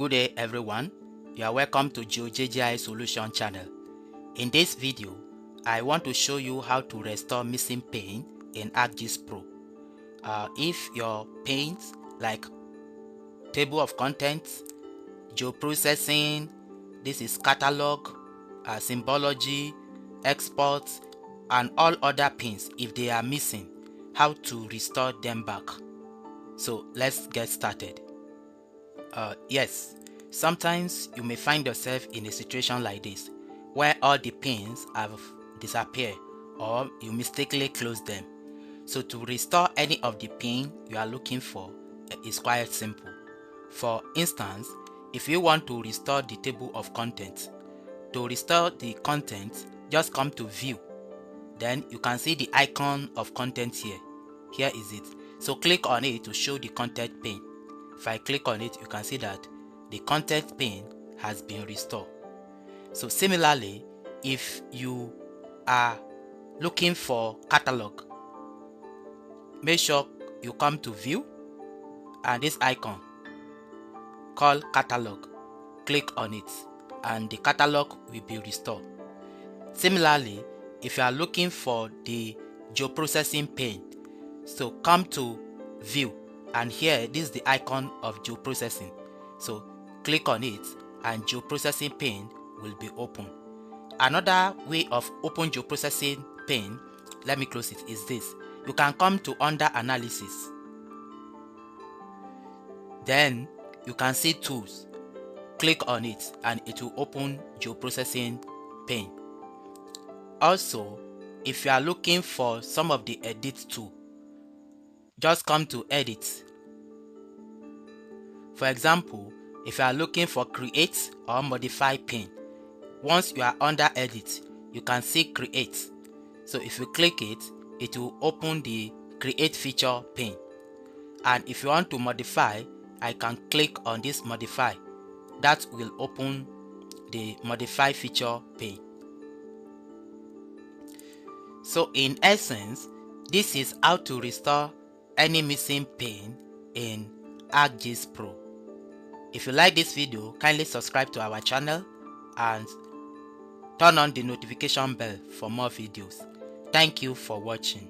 Good day everyone, you are welcome to GeoGIS Solution channel. In this video, I want to show you how to restore missing pane in ArcGIS Pro. If your panes like table of contents, geoprocessing, this is catalog, symbology, exports, and all other panes, if they are missing, how to restore them back. So let's get started. Yes, sometimes you may find yourself in a situation like this, where all the pins have disappeared or you mistakenly close them. So to restore any of the pin you are looking for is quite simple. For instance, if you want to restore the table of contents, to restore the content, just come to view. Then you can see the icon of content here. Here is it. So click on it to show the content pane. If I click on it, you can see that the content pane has been restored. So similarly, if you are looking for catalog, make sure you come to view and this icon called catalog. Click on it and the catalog will be restored. Similarly, if you are looking for the geoprocessing pane, so come to view and here this is the icon of geoprocessing. So click on it and geoprocessing pane will be open. Another way of open geoprocessing pane, let me close it, is this. You can come to under analysis. Then you can see tools. Click on it and it will open geoprocessing pane. Also, if you are looking for some of the edit tool, just come to edit. For example, if you are looking for create or modify pane, once you are under edit, you can see create. So if you click it, it will open the create feature pane. And if you want to modify, I can click on this modify. That will open the modify feature pane. So in essence, this is how to restore any missing pane in ArcGIS Pro. If you like this video, kindly subscribe to our channel and turn on the notification bell for more videos. Thank you for watching.